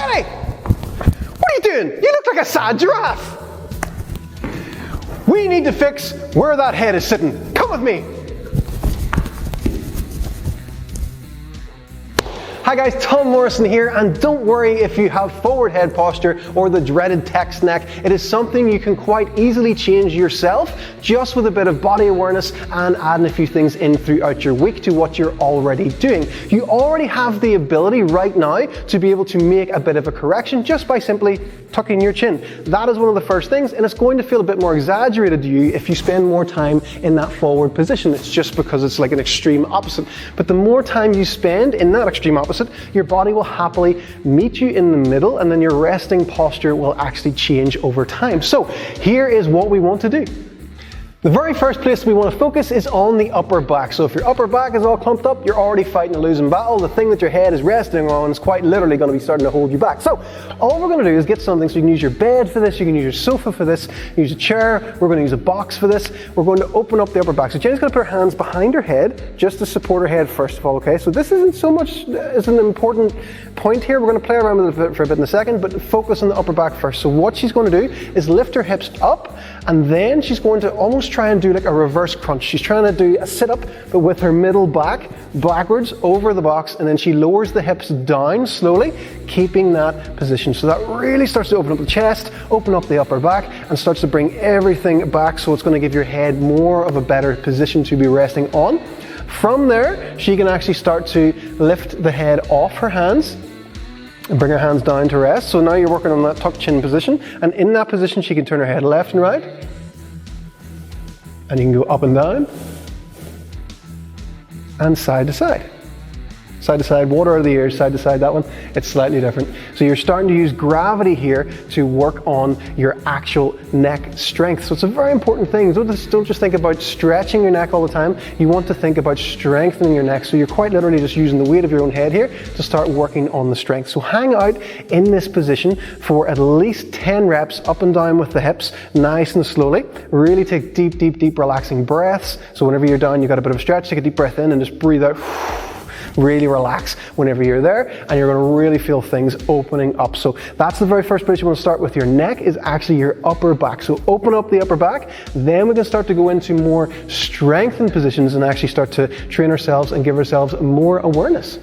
Jenni! What are you doing? You look like a sad giraffe. We need to fix where that head is sitting. Come with me. Hi guys, Tom Morrison here, and don't worry if you have forward head posture or the dreaded text neck. It is something you can quite easily change yourself just with a bit of body awareness and adding a few things in throughout your week to what you're already doing. You already have the ability right now to be able to make a bit of a correction just by simply tucking your chin. That is one of the first things, and it's going to feel a bit more exaggerated to you if you spend more time in that forward position. It's just because it's like an extreme opposite. But the more time you spend in that extreme opposite, your body will happily meet you in the middle, and then your resting posture will actually change over time. So here is what we want to do. The very first place we want to focus is on the upper back. So if your upper back is all clumped up, you're already fighting a losing battle. The thing that your head is resting on is quite literally going to be starting to hold you back. So all we're going to do is get something. So you can use your bed for this, you can use your sofa for this, use a chair, we're going to use a box for this. We're going to open up the upper back. So Jenni's going to put her hands behind her head just to support her head first of all, okay? So this isn't so much as an important point here. We're going to play around with it for a bit in a second, but focus on the upper back first. So what she's going to do is lift her hips up, and then she's going to almost try and do like a reverse crunch. She's trying to do a sit-up, but with her middle back backwards over the box, and then she lowers the hips down slowly, keeping that position. So that really starts to open up the chest, open up the upper back, and starts to bring everything back, so it's going to give your head more of a better position to be resting on. From there, she can actually start to lift the head off her hands and bring her hands down to rest. So now you're working on that tucked chin position, and in that position she can turn her head left and right, and you can go up and down and side to side. Side to side, water out of the ears, side to side, that one, it's slightly different. So you're starting to use gravity here to work on your actual neck strength. So it's a very important thing. Don't just think about stretching your neck all the time. You want to think about strengthening your neck. So you're quite literally just using the weight of your own head here to start working on the strength. So hang out in this position for at least 10 reps, up and down with the hips, nice and slowly. Really take deep, deep, deep relaxing breaths. So whenever you're down, you've got a bit of a stretch, take a deep breath in and just breathe out. Really relax whenever you're there, and you're going to really feel things opening up. So that's the very first place you want to start with your neck, is actually your upper back. So open up the upper back, then we can start to go into more strengthened positions and actually start to train ourselves and give ourselves more awareness.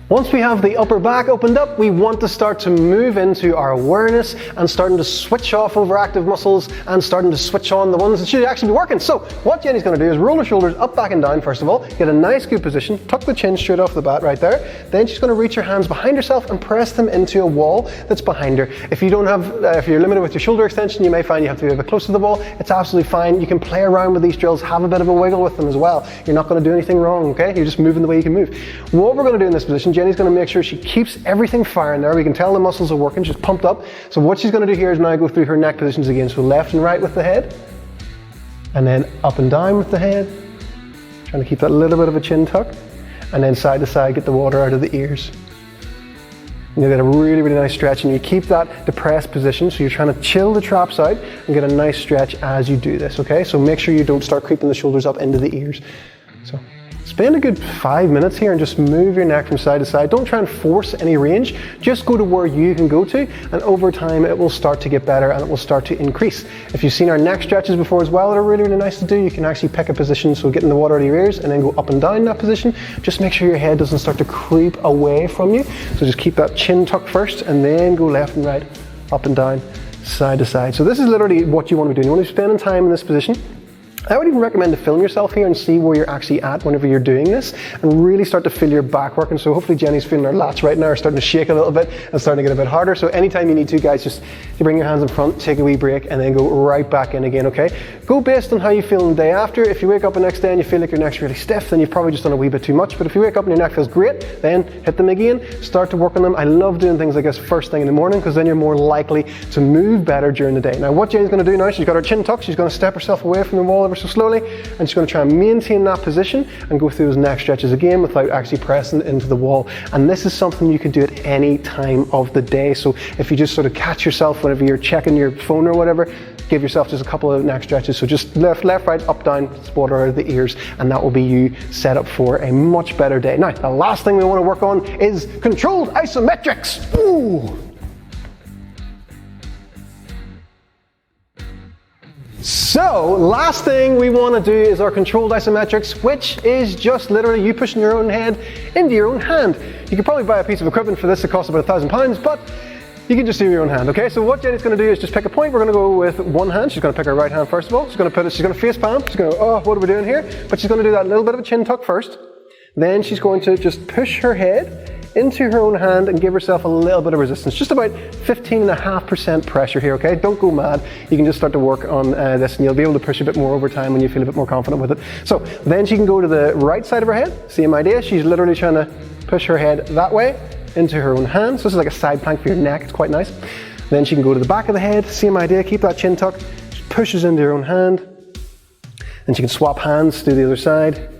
Once we have the upper back opened up, we want to start to move into our awareness and starting to switch off overactive muscles and starting to switch on the ones that should actually be working. So what Jenni's going to do is roll her shoulders up, back and down first of all, get a nice good position, tuck the chin straight off the bat right there. Then she's going to reach her hands behind herself and press them into a wall that's behind her. If you don't have, if you're limited with your shoulder extension, you may find you have to be a bit close to the wall. It's absolutely fine. You can play around with these drills, have a bit of a wiggle with them as well. You're not going to do anything wrong, okay? You're just moving the way you can move. What we're going to do in this position, Jenni's going to make sure she keeps everything firing there. We can tell the muscles are working, she's pumped up. So what she's going to do here is now go through her neck positions again. So left and right with the head, and then up and down with the head. Trying to keep that little bit of a chin tuck. And then side to side, get the water out of the ears. And you get a really, really nice stretch, and you keep that depressed position. So you're trying to chill the traps out and get a nice stretch as you do this, okay? So make sure you don't start creeping the shoulders up into the ears. So spend a good 5 minutes here and just move your neck from side to side. Don't try and force any range. Just go to where you can go to, and over time it will start to get better and it will start to increase. If you've seen our neck stretches before as well, they're really, really nice to do. You can actually pick a position, so getting the water out of your ears and then go up and down that position. Just make sure your head doesn't start to creep away from you. So just keep that chin tucked first and then go left and right, up and down, side to side. So this is literally what you want to be doing. You want to be spending time in this position. I would even recommend to film yourself here and see where you're actually at whenever you're doing this, and really start to feel your back working. So hopefully Jenni's feeling her lats right now are starting to shake a little bit and starting to get a bit harder. So anytime you need to, guys, just you bring your hands in front, take a wee break, and then go right back in again, okay? Go based on how you feel the day after. If you wake up the next day and you feel like your neck's really stiff, then you've probably just done a wee bit too much. But if you wake up and your neck feels great, then hit them again, start to work on them. I love doing things like this first thing in the morning, because then you're more likely to move better during the day. Now what Jenni's going to do now, she's got her chin tucked, she's going to step herself away from the wall ever so slowly, and she's going to try and maintain that position and go through those neck stretches again without actually pressing into the wall. And this is something you can do at any time of the day. So if you just sort of catch yourself whenever you're checking your phone or whatever, give yourself just a couple of neck stretches. So just left, right, up, down, water out of the ears, and that will be you set up for a much better day. Now, the last thing we want to work on is controlled isometrics. Ooh. So, last thing we want to do is our controlled isometrics, which is just literally you pushing your own head into your own hand. You could probably buy a piece of equipment for this that costs about £1,000, but you can just do your own hand, okay? So what Jenni's going to do is just pick a point. We're going to go with one hand. She's going to pick her right hand first of all. She's going to face palm. She's going to, oh, what are we doing here? But she's going to do that little bit of a chin tuck first. Then she's going to just push her head into her own hand and give herself a little bit of resistance. Just about 15.5% pressure here, okay? Don't go mad. You can just start to work on this and you'll be able to push a bit more over time when you feel a bit more confident with it. So then she can go to the right side of her head. Same idea. She's literally trying to push her head that way into her own hand. So this is like a side plank for your neck. It's quite nice. Then she can go to the back of the head. Same idea. Keep that chin tuck. Just pushes into her own hand. Then she can swap hands, do the other side.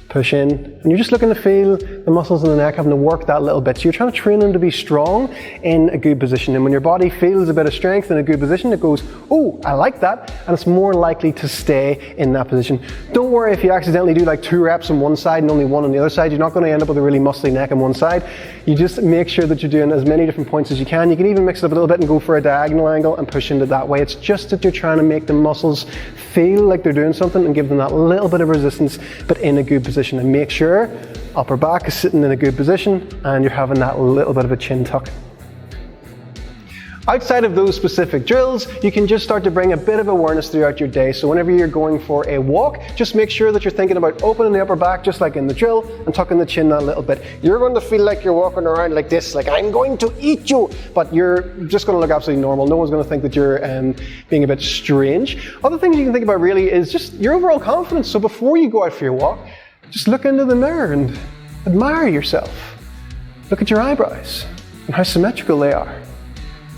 Push in, and you're just looking to feel the muscles in the neck having to work that little bit. So you're trying to train them to be strong in a good position. And when your body feels a bit of strength in a good position, it goes, oh, I like that. And it's more likely to stay in that position. Don't worry if you accidentally do like 2 reps on one side and only 1 on the other side. You're not going to end up with a really muscly neck on one side. You just make sure that you're doing as many different points as you can. You can even mix it up a little bit and go for a diagonal angle and push into that way. It's just that you're trying to make the muscles feel like they're doing something and give them that little bit of resistance, but in a good position. And make sure upper back is sitting in a good position and you're having that little bit of a chin tuck. Outside of those specific drills, you can just start to bring a bit of awareness throughout your day. So whenever you're going for a walk, just make sure that you're thinking about opening the upper back just like in the drill and tucking the chin a little bit. You're going to feel like you're walking around like this, like I'm going to eat you, but you're just going to look absolutely normal. No one's going to think that you're being a bit strange. Other things you can think about really is just your overall confidence. So before you go out for your walk, just look into the mirror and admire yourself. Look at your eyebrows and how symmetrical they are.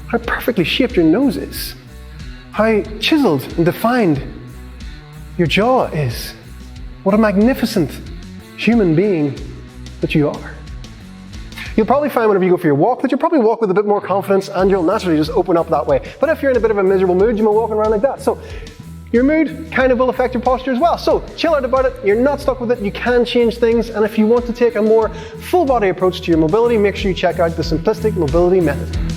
How perfectly shaped your nose is. How chiseled and defined your jaw is. What a magnificent human being that you are. You'll probably find whenever you go for your walk that you'll probably walk with a bit more confidence and you'll naturally just open up that way. But if you're in a bit of a miserable mood, you might walk around like that. So your mood kind of will affect your posture as well. So chill out about it. You're not stuck with it. You can change things. And if you want to take a more full body approach to your mobility, make sure you check out the Simplistic Mobility Method.